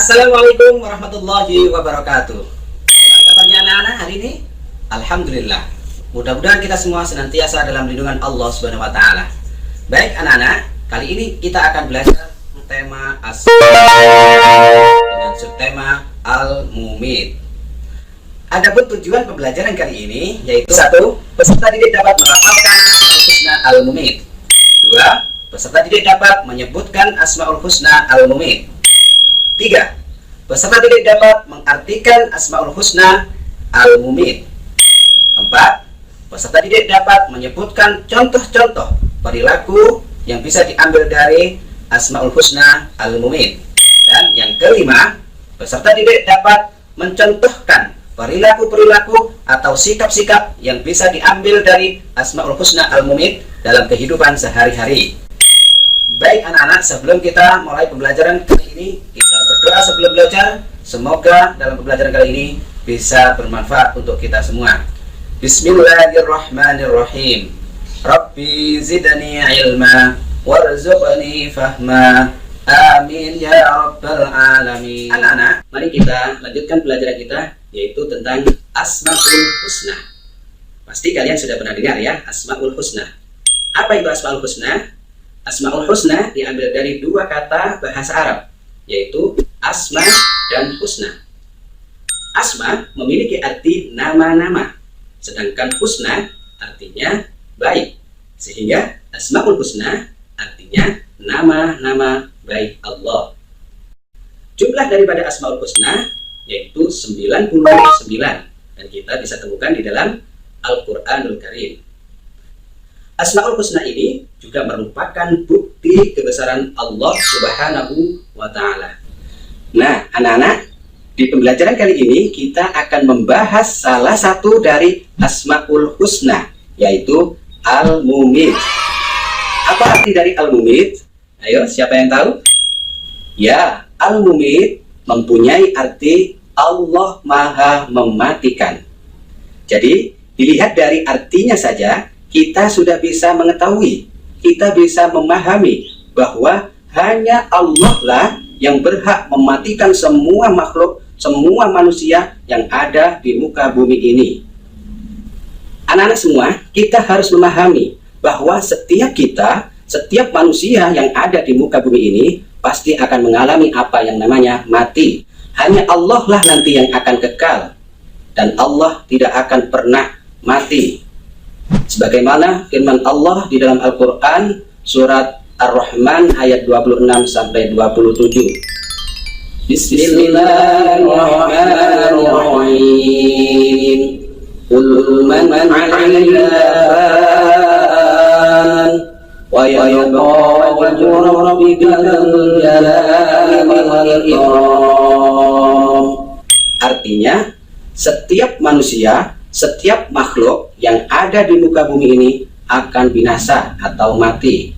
Assalamualaikum warahmatullahi wabarakatuh. Bagaimana kabarnya anak-anak hari ini? Alhamdulillah. Mudah-mudahan kita semua senantiasa dalam lindungan Allah Subhanahu wa taala. Baik anak-anak, kali ini kita akan belajar tema dengan subtema Al-Mumit. Adapun tujuan pembelajaran kali ini yaitu 1. Peserta didik dapat melafalkan Asmaul Husna Al-Mumit. 2. Peserta didik dapat menyebutkan Asmaul Husna Al-Mumit. 3. Peserta didik dapat mengartikan Asmaul Husna Al-Mumit. 4. Peserta didik dapat menyebutkan contoh-contoh perilaku yang bisa diambil dari Asmaul Husna Al-Mumit. Dan yang kelima, peserta didik dapat mencontohkan perilaku-perilaku atau sikap-sikap yang bisa diambil dari Asmaul Husna Al-Mumit dalam kehidupan sehari-hari. Baik anak-anak, sebelum kita mulai pembelajaran kali ini, kita berdoa sebelum belajar. Semoga dalam pembelajaran kali ini bisa bermanfaat untuk kita semua. Bismillahirrahmanirrahim. Rabbi zidni ilma warzuqni fahma. Amin ya rabbal alamin. Anak-anak, mari kita lanjutkan pelajaran kita, yaitu tentang Asmaul Husna. Pasti kalian sudah pernah dengar ya, Asmaul Husna. Apa itu Asmaul Husna? Asmaul Husna diambil dari dua kata bahasa Arab, yaitu asma dan husna. Asma memiliki arti nama-nama, sedangkan husna artinya baik. Sehingga Asmaul Husna artinya nama-nama baik Allah. Jumlah daripada Asmaul Husna yaitu 99, dan kita bisa temukan di dalam Al-Quranul Karim. Asmaul Husna ini juga merupakan bukti kebesaran Allah Subhanahu wa ta'ala. Nah, anak-anak, di pembelajaran kali ini kita akan membahas salah satu dari Asmaul Husna, yaitu Al-Mumit. Apa arti dari Al-Mumit? Ayo, siapa yang tahu? Ya, Al-Mumit mempunyai arti Allah Maha Mematikan. Jadi, dilihat dari artinya saja, kita sudah bisa mengetahui, kita bisa memahami bahwa hanya Allah lah yang berhak mematikan semua makhluk, semua manusia yang ada di muka bumi ini. Anak-anak semua, kita harus memahami bahwa setiap kita, setiap manusia yang ada di muka bumi ini pasti akan mengalami apa yang namanya mati. Hanya Allah lah nanti yang akan kekal, dan Allah tidak akan pernah mati. Sebagaimana firman Allah di dalam Al-Quran surat Ar-Rahman ayat 26-27. Bismillahirrahmanirrahim. Qul man 'alaiha fan wa yabqa wajhu rabbika dzul jalali wal ikram. Artinya, setiap manusia, setiap makhluk yang ada di muka bumi ini akan binasa atau mati,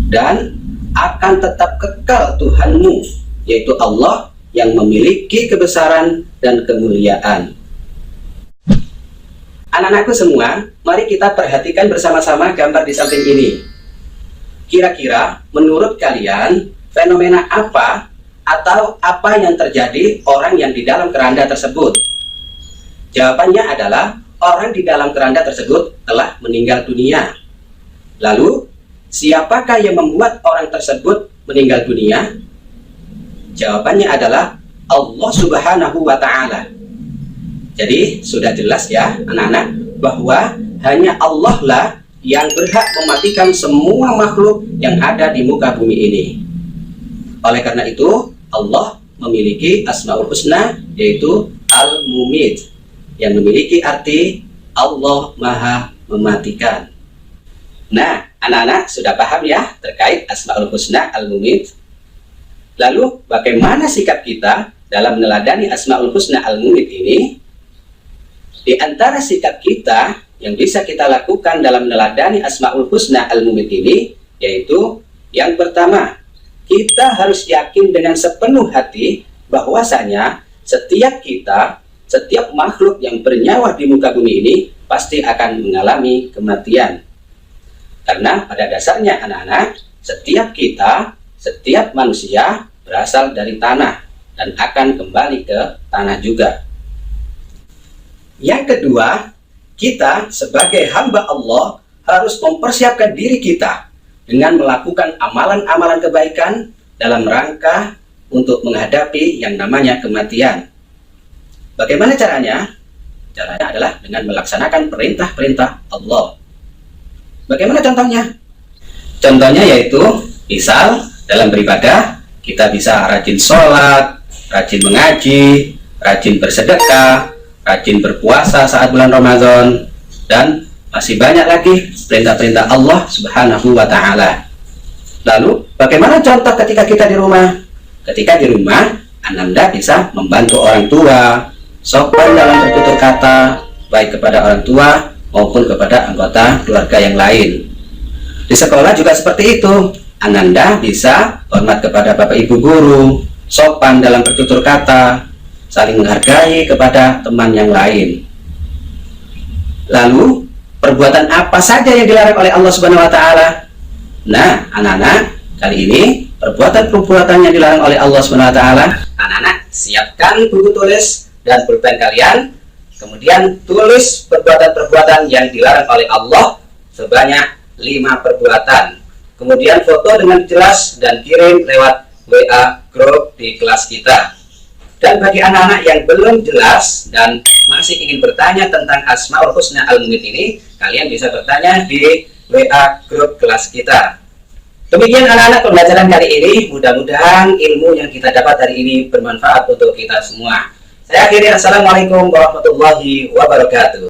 dan akan tetap kekal Tuhanmu, yaitu Allah yang memiliki kebesaran dan kemuliaan. Anak-anakku semua, mari kita perhatikan bersama-sama gambar di samping ini. Kira-kira menurut kalian fenomena apa atau apa yang terjadi orang yang di dalam keranda tersebut? Jawabannya adalah orang di dalam keranda tersebut telah meninggal dunia. Lalu, siapakah yang membuat orang tersebut meninggal dunia? Jawabannya adalah Allah Subhanahu wa ta'ala. Jadi, sudah jelas ya anak-anak, bahwa hanya Allah lah yang berhak mematikan semua makhluk yang ada di muka bumi ini. Oleh karena itu, Allah memiliki Asmaul Husna, yaitu Al-Mumit, yang memiliki arti Allah Maha Mematikan. Nah, anak-anak sudah paham ya terkait Asmaul Husna Al-Mumit. Lalu, bagaimana sikap kita dalam meneladani Asmaul Husna Al-Mumit ini? Di antara sikap kita yang bisa kita lakukan dalam meneladani Asmaul Husna Al-Mumit ini, yaitu yang pertama, kita harus yakin dengan sepenuh hati bahwasanya setiap kita, setiap makhluk yang bernyawa di muka bumi ini pasti akan mengalami kematian. Karena pada dasarnya anak-anak, setiap kita, setiap manusia berasal dari tanah. dan akan kembali ke tanah juga. Yang kedua, kita sebagai hamba Allah harus mempersiapkan diri kita dengan melakukan amalan-amalan kebaikan dalam rangka untuk menghadapi yang namanya kematian. Bagaimana caranya? Caranya adalah dengan melaksanakan perintah-perintah Allah. Bagaimana contohnya? Contohnya yaitu, misal dalam beribadah, kita bisa rajin sholat, rajin mengaji, rajin bersedekah, rajin berpuasa saat bulan Ramadan, dan masih banyak lagi perintah-perintah Allah Subhanahu wa Ta'ala. Lalu, bagaimana contoh ketika kita di rumah? Ketika di rumah, Ananda bisa membantu orang tua, sopan dalam bertutur kata, baik kepada orang tua maupun kepada anggota keluarga yang lain. Di sekolah juga seperti itu. Ananda bisa hormat kepada bapak ibu guru, sopan dalam bertutur kata, saling menghargai kepada teman yang lain. Lalu, perbuatan apa saja yang dilarang oleh Allah Subhanahu wa Ta'ala? Nah, anak-anak, kali ini perbuatan-perbuatan yang dilarang oleh Allah Subhanahu wa Ta'ala, anak-anak siapkan buku tulis dan pulpen kalian, kemudian tulis perbuatan-perbuatan yang dilarang oleh Allah sebanyak 5 perbuatan. Kemudian foto dengan jelas dan kirim lewat WA grup di kelas kita. Dan bagi anak-anak yang belum jelas dan masih ingin bertanya tentang Asmaul Husna Al-Mumit ini, kalian bisa bertanya di WA grup kelas kita. Demikian anak-anak pembelajaran kali ini. Mudah-mudahan ilmu yang kita dapat hari ini bermanfaat untuk kita semua. Saya akhiri, assalamualaikum warahmatullahi wabarakatuh.